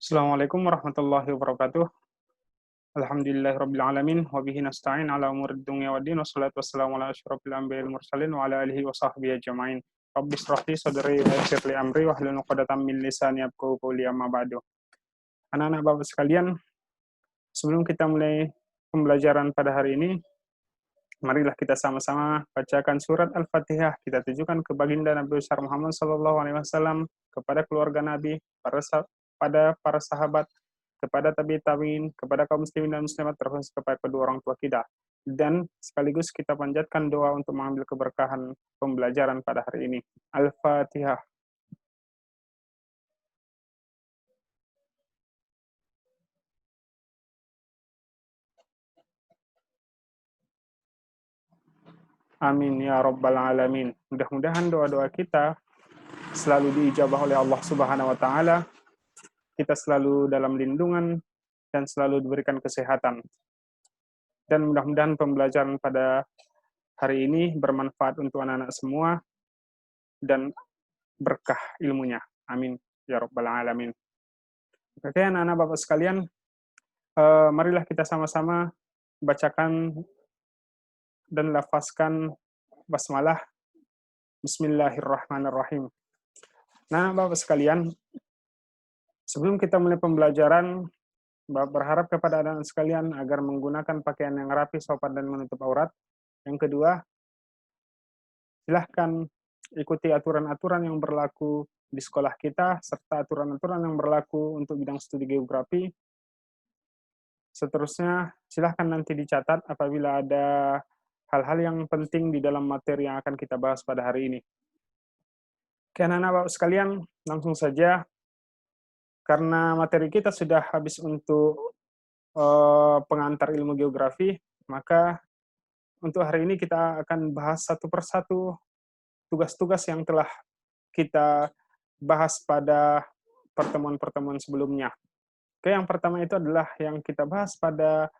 Assalamualaikum warahmatullahi wabarakatuh. Alhamdulillahirabbil alamin wa bihi nasta'in ala umurid dunya waddin wassalatu wassalamu ala asyrofil anbiya'il mursalin wa ala alihi wa sahbihi ajma'in. Rabbi shrah li sadri wa yassir li amri wahlul 'uqdatam min lisani yafqahu qawli amma ba'du. Anak-anak Bapak sekalian, sebelum kita mulai pembelajaran pada hari ini, marilah kita sama-sama bacakan surat Al-Fatihah. Kita tujukan ke baginda Nabi besar Muhammad sallallahu alaihi wasallam, kepada keluarga Nabi, pada para sahabat, kepada tabi'in, kepada kaum muslimin dan muslimat, terkhusus kepada kedua orang tua kita. Dan sekaligus kita panjatkan doa untuk mengambil keberkahan pembelajaran pada hari ini. Al-Fatihah. Amin ya rabbal alamin. Mudah-mudahan doa-doa kita selalu diijabah oleh Allah Subhanahu wa taala. Kita selalu dalam lindungan dan selalu diberikan kesehatan. Dan mudah-mudahan pembelajaran pada hari ini bermanfaat untuk anak-anak semua dan berkah ilmunya. Amin ya rabbal alamin. Oke, anak-anak Bapak sekalian, marilah kita sama-sama bacakan dan lafazkan basmalah. Bismillahirrahmanirrahim. Nah, Bapak sekalian, sebelum kita mulai pembelajaran, Bapak berharap kepada anak-anak sekalian agar menggunakan pakaian yang rapi, sopan, dan menutup aurat. Yang kedua, silahkan ikuti aturan-aturan yang berlaku di sekolah kita, serta aturan-aturan yang berlaku untuk bidang studi geografi. Seterusnya, silahkan nanti dicatat apabila ada hal-hal yang penting di dalam materi yang akan kita bahas pada hari ini. Oke, anak-anak Bapak sekalian, langsung saja. Karena materi kita sudah habis untuk pengantar ilmu geografi, maka untuk hari ini kita akan bahas satu persatu tugas-tugas yang telah kita bahas pada pertemuan-pertemuan sebelumnya. Oke, yang pertama itu adalah yang kita bahas pada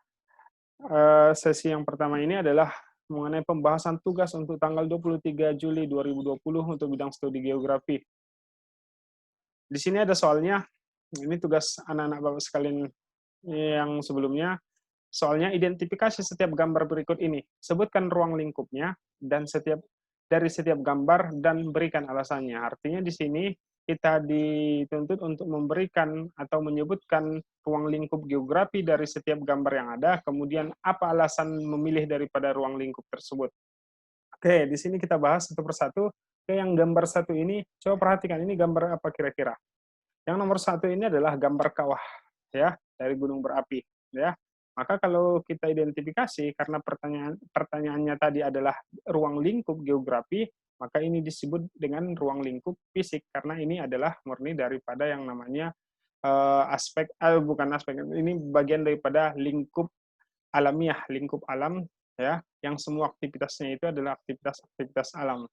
sesi yang pertama ini adalah mengenai pembahasan tugas untuk tanggal 23 Juli 2020 untuk bidang studi geografi. Di sini ada soalnya, ini tugas anak-anak Bapak sekalian yang sebelumnya. Soalnya identifikasi setiap gambar berikut ini. Sebutkan ruang lingkupnya dan dari setiap gambar dan berikan alasannya. Artinya di sini kita dituntut untuk memberikan atau menyebutkan ruang lingkup geografi dari setiap gambar yang ada, kemudian apa alasan memilih daripada ruang lingkup tersebut. Oke, di sini kita bahas satu persatu. Oke, yang gambar satu ini, coba perhatikan ini gambar apa kira-kira. Yang nomor satu ini adalah gambar kawah, ya, dari gunung berapi, ya. Maka kalau kita identifikasi, karena pertanyaannya tadi adalah ruang lingkup geografi, maka ini disebut dengan ruang lingkup fisik, karena ini adalah murni daripada yang namanya bukan aspek, ini bagian daripada lingkup alamiah, lingkup alam, ya, yang semua aktivitasnya itu adalah aktivitas-aktivitas alam.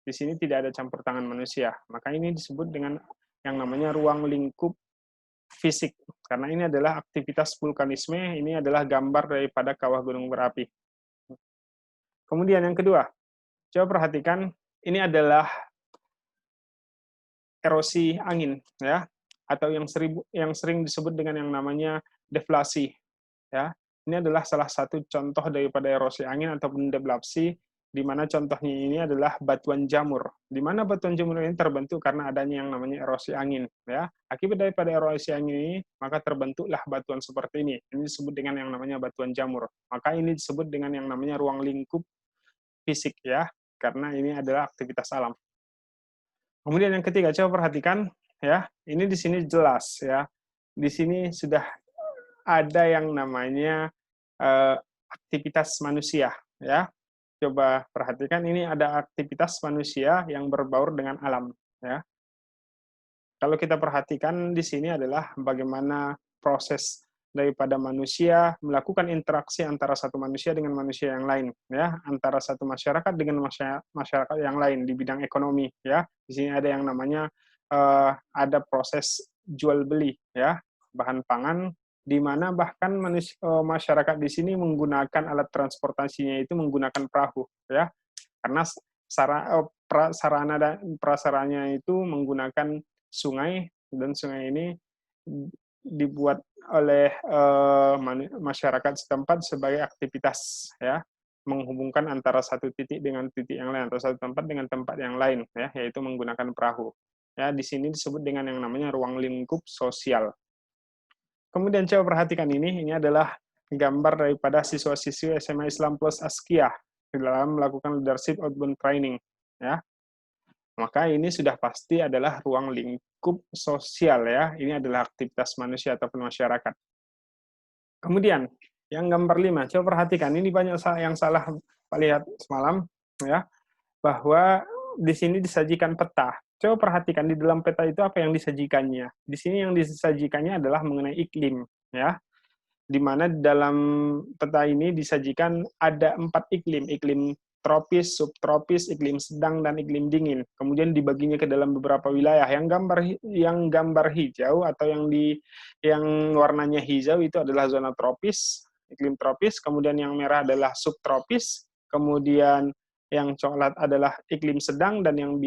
Di sini tidak ada campur tangan manusia. Maka ini disebut dengan yang namanya ruang lingkup fisik. Karena ini adalah aktivitas vulkanisme, ini adalah gambar daripada kawah gunung berapi. Kemudian yang kedua, coba perhatikan, ini adalah erosi angin, ya, atau yang sering disebut dengan yang namanya deflasi, ya. Ini adalah salah satu contoh daripada erosi angin ataupun deflasi, di mana contohnya ini adalah batuan jamur. Di mana batuan jamur ini terbentuk karena adanya yang namanya erosi angin, ya. Akibat daripada erosi angin ini, maka terbentuklah batuan seperti ini. Ini disebut dengan yang namanya batuan jamur. Maka ini disebut dengan yang namanya ruang lingkup fisik, ya, karena ini adalah aktivitas alam. Kemudian yang ketiga, coba perhatikan, ya. Ini di sini jelas, ya. Di sini sudah ada yang namanya aktivitas manusia, ya. Coba perhatikan, ini ada aktivitas manusia yang berbaur dengan alam, ya. Kalau kita perhatikan di sini adalah bagaimana proses daripada manusia melakukan interaksi antara satu manusia dengan manusia yang lain, ya, antara satu masyarakat dengan masyarakat yang lain di bidang ekonomi, ya. Di sini ada yang namanya ada proses jual beli, ya, bahan pangan, di mana bahkan masyarakat di sini menggunakan alat transportasinya itu menggunakan perahu, ya, karena sarana dan prasaranya itu menggunakan sungai, dan sungai ini dibuat oleh masyarakat setempat sebagai aktivitas, ya, menghubungkan antara satu titik dengan titik yang lain atau satu tempat dengan tempat yang lain, ya, yaitu menggunakan perahu. Ya, di sini disebut dengan yang namanya ruang lingkup sosial. Kemudian coba perhatikan ini adalah gambar daripada siswa-siswi SMA Islam Plus Askia dalam melakukan leadership outbound training, ya. Maka ini sudah pasti adalah ruang lingkup sosial, ya. Ini adalah aktivitas manusia ataupun masyarakat. Kemudian yang gambar 5, coba perhatikan ini banyak yang salah Pak lihat semalam, ya, bahwa di sini disajikan peta. Coba perhatikan di dalam peta itu apa yang disajikannya. Di sini yang disajikannya adalah mengenai iklim, ya. Di mana dalam peta ini disajikan ada 4 iklim, iklim tropis, subtropis, iklim sedang, dan iklim dingin. Kemudian dibaginya ke dalam beberapa wilayah. Yang gambar hijau atau yang warnanya hijau itu adalah zona tropis, iklim tropis. Kemudian yang merah adalah subtropis. Kemudian yang coklat adalah iklim sedang, dan yang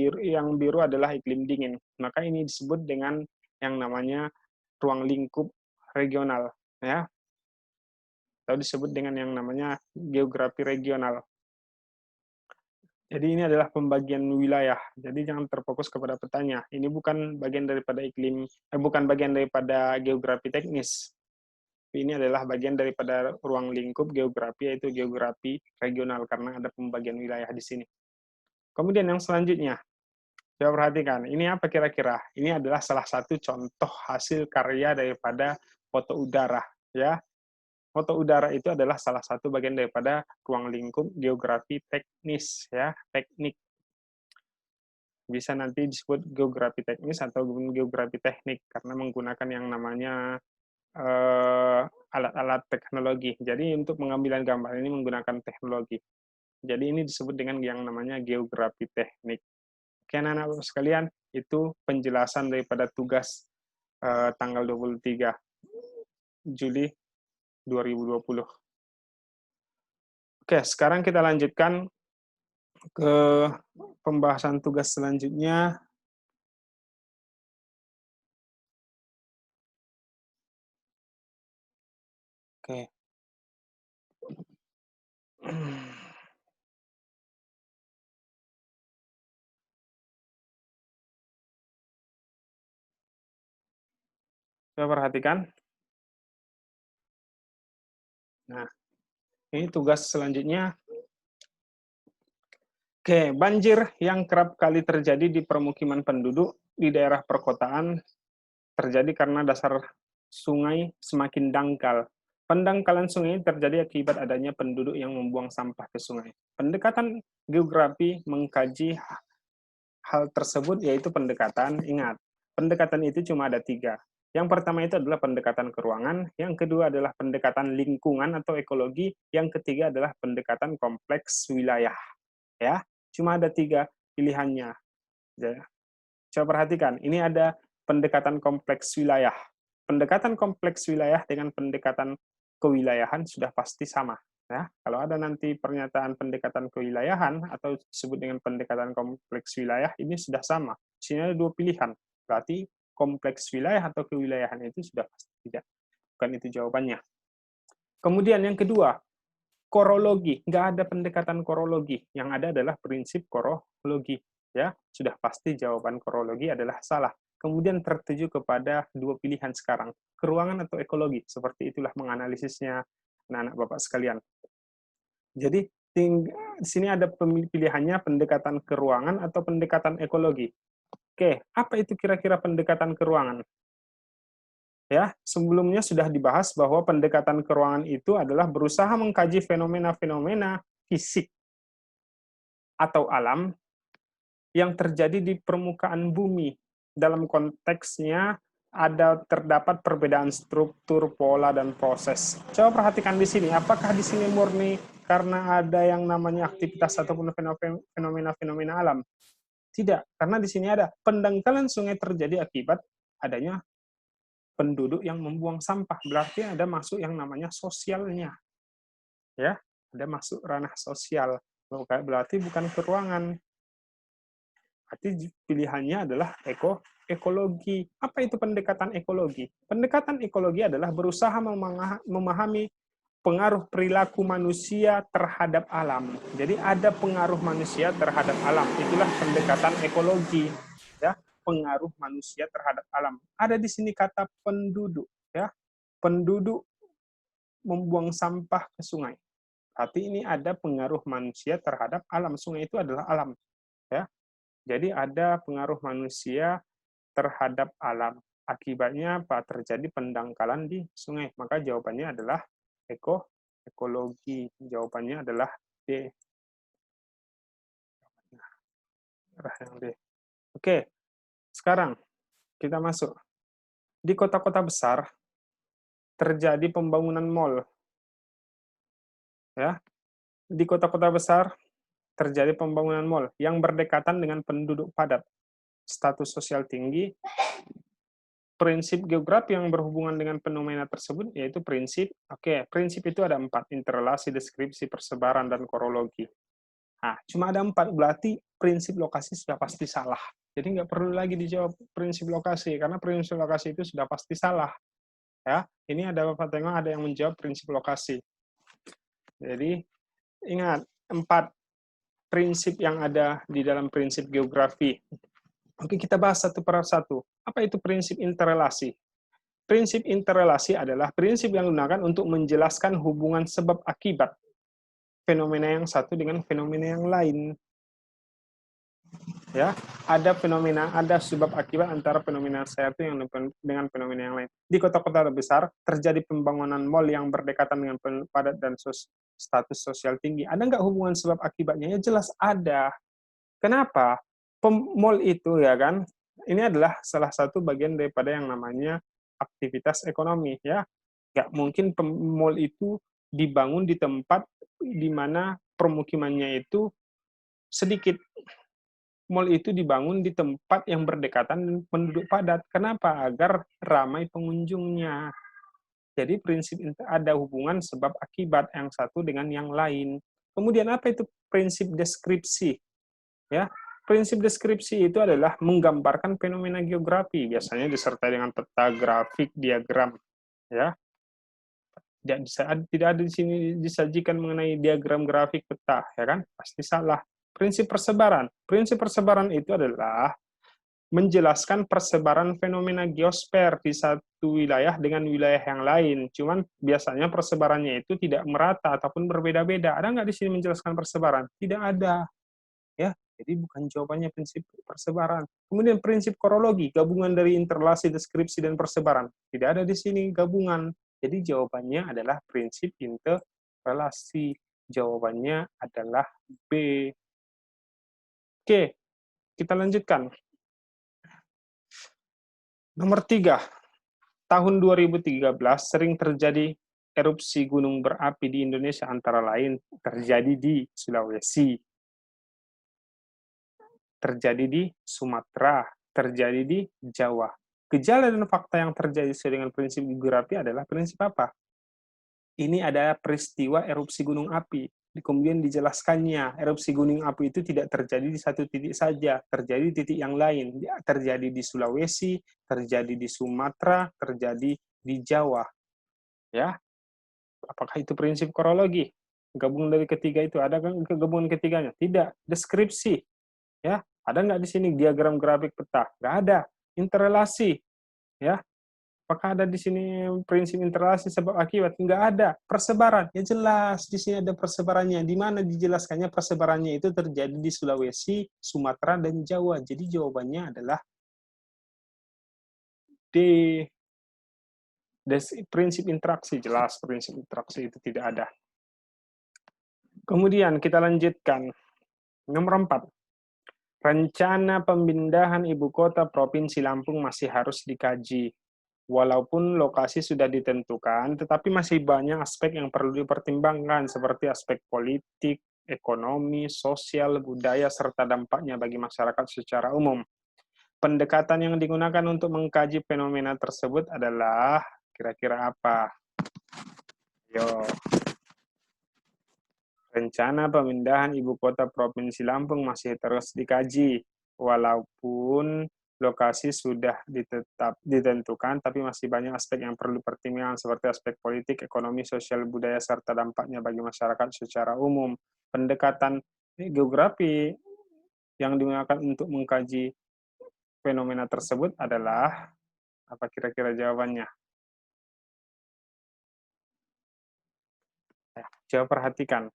biru adalah iklim dingin. Maka ini disebut dengan yang namanya ruang lingkup regional, ya, atau disebut dengan yang namanya geografi regional. Jadi ini adalah pembagian wilayah. Jadi jangan terfokus kepada petanya. Ini bukan bagian daripada bukan bagian daripada geografi teknis. Ini adalah bagian daripada ruang lingkup geografi, yaitu geografi regional, karena ada pembagian wilayah di sini. Kemudian yang selanjutnya, coba perhatikan. Ini apa kira-kira? Ini adalah salah satu contoh hasil karya daripada foto udara, ya. Foto udara itu adalah salah satu bagian daripada ruang lingkup geografi teknis, ya, teknik. Bisa nanti disebut geografi teknis atau geografi teknik karena menggunakan yang namanya alat-alat teknologi. Jadi untuk pengambilan gambar ini menggunakan teknologi. Jadi ini disebut dengan yang namanya geografi teknik. Oke, anak-anak sekalian, itu penjelasan daripada tugas tanggal 23 Juli 2020. Oke, sekarang kita lanjutkan ke pembahasan tugas selanjutnya. Oke. Coba perhatikan. Nah, ini tugas selanjutnya. Oke, banjir yang kerap kali terjadi di permukiman penduduk di daerah perkotaan terjadi karena dasar sungai semakin dangkal. Pendangkalan sungai terjadi akibat adanya penduduk yang membuang sampah ke sungai. Pendekatan geografi mengkaji hal tersebut yaitu pendekatan itu cuma ada 3. Yang pertama itu adalah pendekatan keruangan, yang kedua adalah pendekatan lingkungan atau ekologi, yang ketiga adalah pendekatan kompleks wilayah. Ya, cuma ada 3 pilihannya. Coba perhatikan, ini ada pendekatan kompleks wilayah. Pendekatan kompleks wilayah dengan pendekatan kewilayahan sudah pasti sama. Ya, kalau ada nanti pernyataan pendekatan kewilayahan atau disebut dengan pendekatan kompleks wilayah, ini sudah sama. Di sini ada 2 pilihan. Berarti kompleks wilayah atau kewilayahan itu sudah pasti tidak. Bukan itu jawabannya. Kemudian yang kedua, korologi. Nggak ada pendekatan korologi. Yang ada adalah prinsip korologi. Ya, sudah pasti jawaban korologi adalah salah. Kemudian tertuju kepada 2 pilihan sekarang, keruangan atau ekologi. Seperti itulah menganalisisnya anak-anak Bapak sekalian. Jadi di sini ada pilihannya pendekatan keruangan atau pendekatan ekologi. Oke, apa itu kira-kira pendekatan keruangan? Ya, sebelumnya sudah dibahas bahwa pendekatan keruangan itu adalah berusaha mengkaji fenomena-fenomena fisik atau alam yang terjadi di permukaan bumi. Dalam konteksnya terdapat perbedaan struktur, pola, dan proses. Coba perhatikan di sini, apakah di sini murni karena ada yang namanya aktivitas ataupun fenomena-fenomena alam? Tidak, karena di sini ada pendangkalan sungai terjadi akibat adanya penduduk yang membuang sampah. Berarti ada masuk yang namanya sosialnya. Ya, ada masuk ranah sosial. Berarti bukan keruangan. Berarti pilihannya adalah ekologi. Apa itu pendekatan ekologi? Pendekatan ekologi adalah berusaha memahami pengaruh perilaku manusia terhadap alam. Jadi ada pengaruh manusia terhadap alam. Itulah pendekatan ekologi, ya, pengaruh manusia terhadap alam. Ada di sini kata penduduk, ya. Penduduk membuang sampah ke sungai. Berarti ini ada pengaruh manusia terhadap alam. Sungai itu adalah alam, ya. Jadi ada pengaruh manusia terhadap alam. Akibatnya apa? Terjadi pendangkalan di sungai. Maka jawabannya adalah ekologi. Jawabannya adalah D. Yang D. Oke, sekarang kita masuk. Di kota-kota besar terjadi pembangunan mall. Ya, di kota-kota besar terjadi pembangunan mall yang berdekatan dengan penduduk padat, status sosial tinggi. Prinsip geografi yang berhubungan dengan fenomena tersebut yaitu prinsip, prinsip itu ada 4, interrelasi, deskripsi, persebaran, dan korologi. Nah, cuma ada 4, berarti prinsip lokasi sudah pasti salah. Jadi nggak perlu lagi dijawab prinsip lokasi, karena prinsip lokasi itu sudah pasti salah. Ya, ini ada Bapak tengok ada yang menjawab prinsip lokasi. Jadi, ingat, 4 prinsip yang ada di dalam prinsip geografi. Oke, kita bahas satu per satu. Apa itu prinsip interrelasi? Prinsip interrelasi adalah prinsip yang digunakan untuk menjelaskan hubungan sebab akibat fenomena yang satu dengan fenomena yang lain. Ya, ada fenomena, ada sebab akibat antara fenomena satu yang dengan fenomena yang lain. Di kota-kota besar terjadi pembangunan mal yang berdekatan dengan padat dan status sosial tinggi. Ada nggak hubungan sebab akibatnya? Ya jelas ada. Kenapa? Mall itu ya kan, ini adalah salah satu bagian daripada yang namanya aktivitas ekonomi ya. Nggak mungkin mall itu dibangun di tempat di mana permukimannya itu sedikit. Mall itu dibangun di tempat yang berdekatan penduduk padat. Kenapa? Agar ramai pengunjungnya. Jadi prinsip ada hubungan sebab akibat yang satu dengan yang lain. Kemudian apa itu prinsip deskripsi? Ya, prinsip deskripsi itu adalah menggambarkan fenomena geografi, biasanya disertai dengan peta, grafik, diagram. Ya, tidak ada di sini disajikan mengenai diagram grafik peta, ya kan? Pasti salah. Prinsip persebaran itu adalah menjelaskan persebaran fenomena geosfer di satu wilayah dengan wilayah yang lain. Cuman biasanya persebarannya itu tidak merata ataupun berbeda-beda. Ada nggak di sini menjelaskan persebaran? Tidak ada. Ya, jadi bukan jawabannya prinsip persebaran. Kemudian prinsip korologi, gabungan dari interrelasi, deskripsi, dan persebaran. Tidak ada di sini gabungan. Jadi jawabannya adalah prinsip interrelasi. Jawabannya adalah B. Oke, kita lanjutkan. Nomor 3, tahun 2013 sering terjadi erupsi gunung berapi di Indonesia, antara lain terjadi di Sulawesi, terjadi di Sumatera, terjadi di Jawa. Gejala dan fakta yang terjadi sesuai dengan prinsip geografi adalah prinsip apa? Ini ada peristiwa erupsi gunung api. Kemudian dijelaskannya, erupsi gunung api itu tidak terjadi di satu titik saja, terjadi di titik yang lain. Terjadi di Sulawesi, terjadi di Sumatera, terjadi di Jawa. Ya, apakah itu prinsip korologi? Gabungan dari ketiga itu, ada kan gabungan ketiganya? Tidak. Deskripsi, ya, ada nggak di sini diagram grafik peta? Nggak ada. Interrelasi, ya, apakah ada di sini prinsip interrelasi sebab akibat? Nggak ada. Persebaran, ya jelas di sini ada persebarannya. Di mana dijelaskannya persebarannya itu terjadi di Sulawesi, Sumatera, dan Jawa. Jadi jawabannya adalah D. Prinsip interaksi, jelas prinsip interaksi itu tidak ada. Kemudian kita lanjutkan. Nomor 4. Rencana pemindahan ibu kota Provinsi Lampung masih harus dikaji. Walaupun lokasi sudah ditentukan, tetapi masih banyak aspek yang perlu dipertimbangkan, seperti aspek politik, ekonomi, sosial, budaya, serta dampaknya bagi masyarakat secara umum. Pendekatan yang digunakan untuk mengkaji fenomena tersebut adalah kira-kira apa? Yo. Rencana pemindahan ibu kota Provinsi Lampung masih terus dikaji, walaupun lokasi sudah ditentukan, tapi masih banyak aspek yang perlu pertimbangan seperti aspek politik, ekonomi, sosial, budaya, serta dampaknya bagi masyarakat secara umum. Pendekatan geografi yang digunakan untuk mengkaji fenomena tersebut adalah, apa kira-kira jawabannya? Ya, coba perhatikan.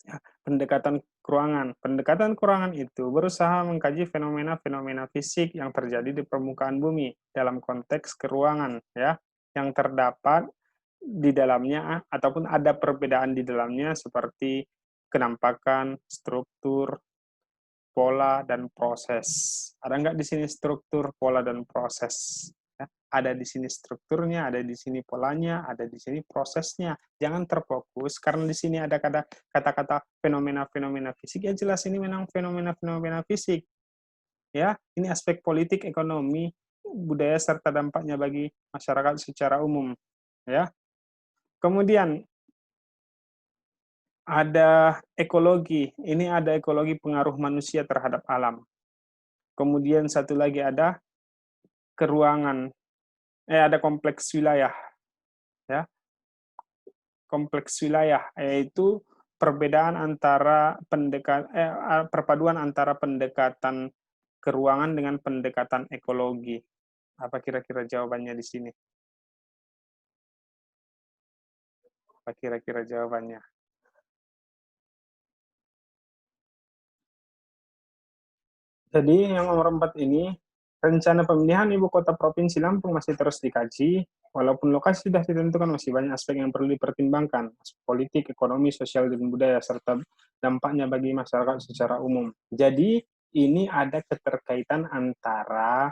Ya, pendekatan keruangan. Pendekatan keruangan itu berusaha mengkaji fenomena-fenomena fisik yang terjadi di permukaan bumi dalam konteks keruangan, ya, yang terdapat di dalamnya ataupun ada perbedaan di dalamnya seperti kenampakan, struktur, pola, dan proses. Ada nggak di sini struktur, pola, dan proses? Ya, ada di sini strukturnya, ada di sini polanya, ada di sini prosesnya. Jangan terfokus, karena di sini ada kata-kata fenomena-fenomena fisik, ya jelas ini memang fenomena-fenomena fisik. Ya, ini aspek politik, ekonomi, budaya, serta dampaknya bagi masyarakat secara umum. Ya, kemudian ada ekologi. Ini ada ekologi pengaruh manusia terhadap alam. Kemudian satu lagi ada keruangan, ada kompleks wilayah, ya. Kompleks wilayah, yaitu perbedaan antara perpaduan antara pendekatan keruangan dengan pendekatan ekologi. Apa kira-kira jawabannya di sini? Apa kira-kira jawabannya? Jadi yang nomor 4 ini, rencana pemilihan ibu kota provinsi Lampung masih terus dikaji, walaupun lokasi sudah ditentukan masih banyak aspek yang perlu dipertimbangkan, aspek politik, ekonomi, sosial, dan budaya, serta dampaknya bagi masyarakat secara umum. Jadi ini ada keterkaitan antara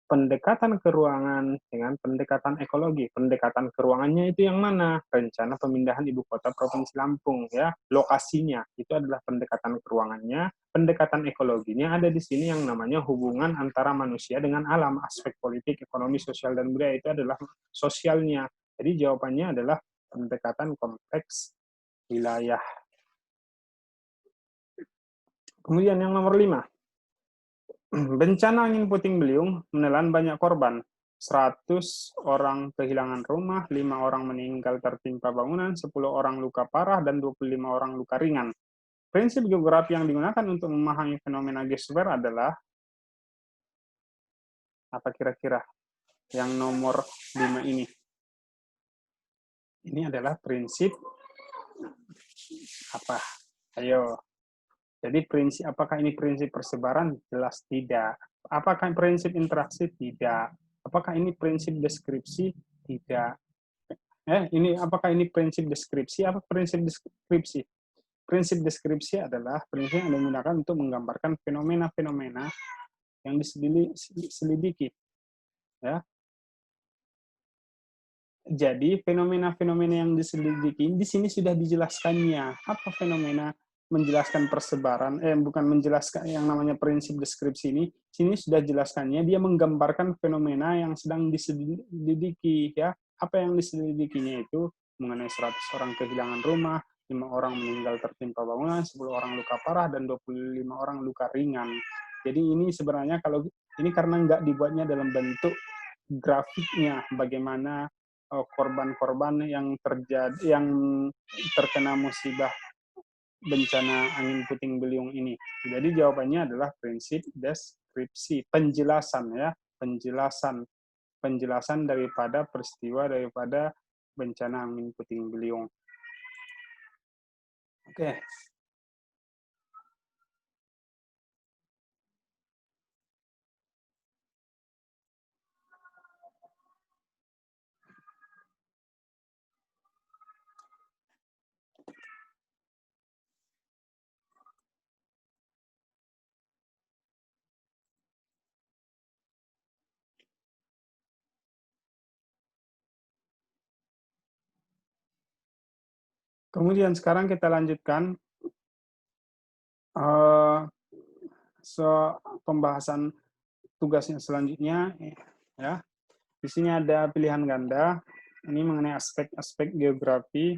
pendekatan keruangan dengan pendekatan ekologi. Pendekatan keruangannya itu yang mana? Rencana pemindahan ibu kota provinsi Lampung, ya. Lokasinya itu adalah pendekatan keruangannya. Pendekatan ekologinya ada di sini yang namanya hubungan antara manusia dengan alam. Aspek politik, ekonomi, sosial, dan budaya itu adalah sosialnya. Jadi jawabannya adalah pendekatan kompleks wilayah. Kemudian yang nomor 5, bencana angin puting beliung menelan banyak korban. 100 orang kehilangan rumah, 5 orang meninggal tertimpa bangunan, 10 orang luka parah, dan 25 orang luka ringan. Prinsip geografi yang digunakan untuk memahami fenomena geosfer adalah, apa kira-kira yang nomor 5 ini? Ini adalah prinsip apa? Ayo. Jadi prinsip, apakah ini prinsip persebaran? Jelas tidak. Apakah prinsip interaksi? Tidak. Apakah ini prinsip deskripsi? Tidak. Ini apakah ini prinsip deskripsi? Apa prinsip deskripsi? Prinsip deskripsi adalah prinsip yang digunakan untuk menggambarkan fenomena-fenomena yang diselidiki. Ya. Jadi fenomena-fenomena yang diselidiki di sini sudah dijelaskannya. Apa fenomena? Menjelaskan persebaran, bukan menjelaskan yang namanya prinsip deskripsi ini. Sini sudah jelaskannya, dia menggambarkan fenomena yang sedang diselidiki, ya. Apa yang diselidikinya itu mengenai 100 orang kehilangan rumah, 5 orang meninggal tertimpa bangunan, 10 orang luka parah, dan 25 orang luka ringan. Jadi ini sebenarnya kalau ini karena nggak dibuatnya dalam bentuk grafiknya, bagaimana korban-korban yang terkena musibah bencana angin puting beliung ini. Jadi jawabannya adalah prinsip deskripsi, penjelasan, ya, penjelasan, penjelasan daripada peristiwa, daripada bencana angin puting beliung. Oke. Kemudian sekarang kita lanjutkan pembahasan tugasnya selanjutnya, ya. Di sini ada pilihan ganda. Ini mengenai aspek-aspek geografi,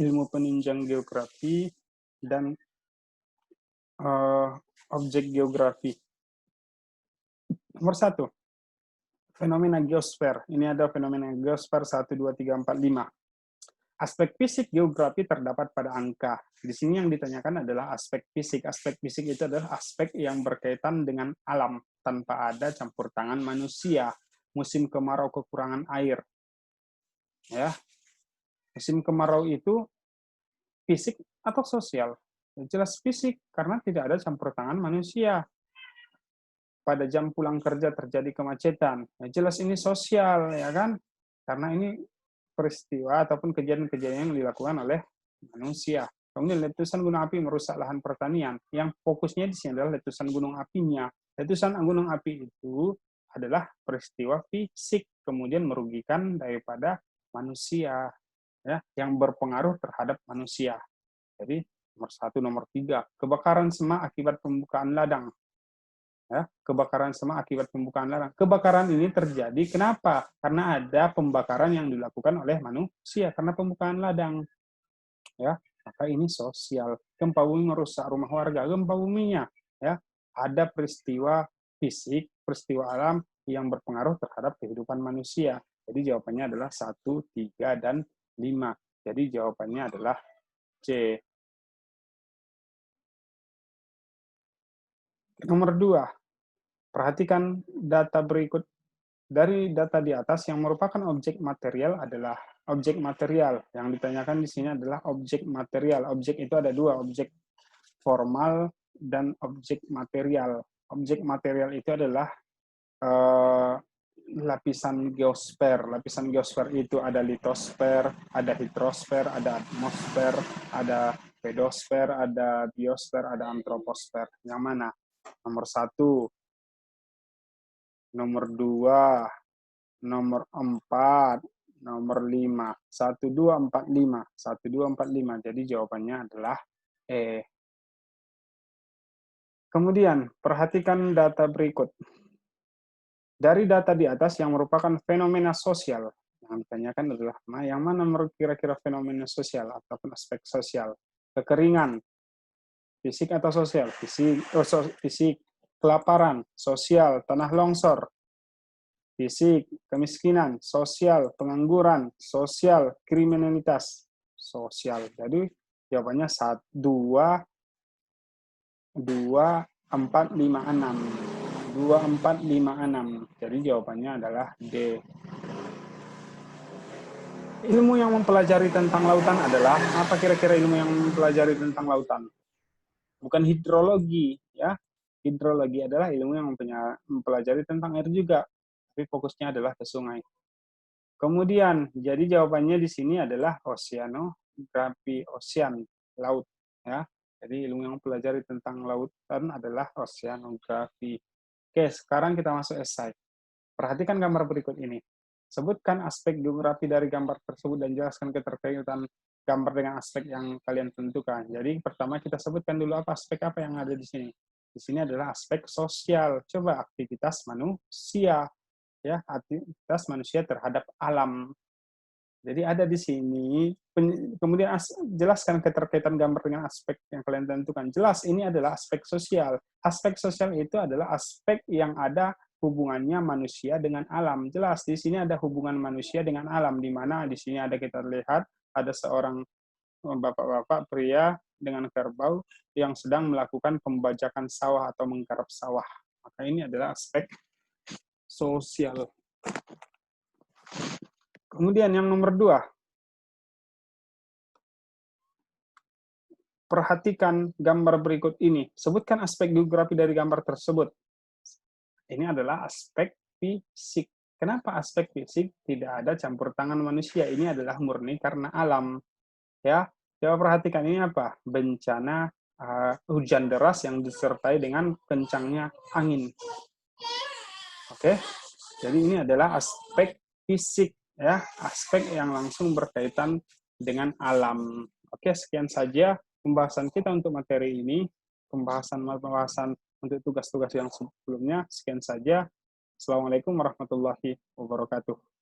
ilmu penunjang geografi, dan objek geografi. Nomor 1, fenomena geosfer. Ini ada fenomena geosfer 1, 2, 3, 4, 5. Aspek fisik geografi terdapat pada angka. Di sini yang ditanyakan adalah aspek fisik. Aspek fisik itu adalah aspek yang berkaitan dengan alam, tanpa ada campur tangan manusia. Musim kemarau kekurangan air. Ya, musim kemarau itu fisik atau sosial? Jelas fisik, karena tidak ada campur tangan manusia. Pada jam pulang kerja terjadi kemacetan. Jelas ini sosial, ya kan? Karena ini peristiwa ataupun kejadian-kejadian yang dilakukan oleh manusia. Kemudian letusan gunung api merusak lahan pertanian. Yang fokusnya di sini adalah letusan gunung apinya. Letusan gunung api itu adalah peristiwa fisik, kemudian merugikan daripada manusia, ya, yang berpengaruh terhadap manusia. Jadi nomor 1, nomor 3, kebakaran semak akibat pembukaan ladang. Ya, kebakaran semak akibat pembukaan ladang. Kebakaran ini terjadi kenapa? Karena ada pembakaran yang dilakukan oleh manusia karena pembukaan ladang. Ya, maka ini sosial. Gempa bumi merusak rumah warga. Gempa buminya, ya, ada peristiwa fisik, peristiwa alam yang berpengaruh terhadap kehidupan manusia. Jadi jawabannya adalah 1, 3, dan 5. Jadi jawabannya adalah C. Nomor 2, perhatikan data berikut. Dari data di atas, yang merupakan objek material adalah objek material. Yang ditanyakan di sini adalah objek material. Objek itu ada 2, objek formal dan objek material. Objek material itu adalah lapisan geosfer. Lapisan geosfer itu ada litosfer, ada hidrosfer, ada atmosfer, ada pedosfer, ada biosfer, ada antroposfer. Yang mana? Nomor 1, nomor 2, nomor 4, nomor 5. 1, 2, 4, 5. 1, 2, 4, 5. Jadi jawabannya adalah E. Kemudian, perhatikan data berikut. Dari data di atas yang merupakan fenomena sosial, yang ditanyakan adalah yang mana menurut kira-kira fenomena sosial ataupun aspek sosial. Kekeringan, fisik atau sosial? Fisik, fisik. Kelaparan, sosial. Tanah longsor, fisik. Kemiskinan, sosial. Pengangguran, sosial. Kriminalitas, sosial. Jadi jawabannya 1, 2, 4, 5, 6. 2, 4, 5, 6. Jadi jawabannya adalah D. Ilmu yang mempelajari tentang lautan adalah, apa kira-kira ilmu yang mempelajari tentang lautan? Bukan hidrologi, ya. Hidrologi adalah ilmu yang mempelajari tentang air juga, tapi fokusnya adalah ke sungai. Kemudian, jadi jawabannya di sini adalah oceanografi, ocean, laut, ya. Jadi ilmu yang mempelajari tentang lautan adalah oceanografi. Oke, sekarang kita masuk esai. Perhatikan gambar berikut ini. Sebutkan aspek geografi dari gambar tersebut dan jelaskan keterkaitan gambar dengan aspek yang kalian tentukan. Jadi pertama kita sebutkan dulu aspek apa yang ada di sini. Di sini adalah aspek sosial. Coba aktivitas manusia, ya, aktivitas manusia terhadap alam. Jadi ada di sini, kemudian jelaskan keterkaitan gambar dengan aspek yang kalian tentukan. Jelas ini adalah aspek sosial. Aspek sosial itu adalah aspek yang ada hubungannya manusia dengan alam. Jelas di sini ada hubungan manusia dengan alam, di mana di sini ada kita lihat ada seorang bapak-bapak pria dengan kerbau yang sedang melakukan pembajakan sawah atau menggarap sawah. Maka ini adalah aspek sosial. Kemudian yang nomor 2, perhatikan gambar berikut ini. Sebutkan aspek geografi dari gambar tersebut. Ini adalah aspek fisik. Kenapa aspek fisik? Tidak ada campur tangan manusia. Ini adalah murni karena alam. Ya, coba perhatikan ini apa? Bencana hujan deras yang disertai dengan kencangnya angin. Oke, jadi ini adalah aspek fisik, ya, aspek yang langsung berkaitan dengan alam. Oke, sekian saja pembahasan kita untuk materi ini. Pembahasan untuk tugas-tugas yang sebelumnya. Sekian saja. Assalamualaikum warahmatullahi wabarakatuh.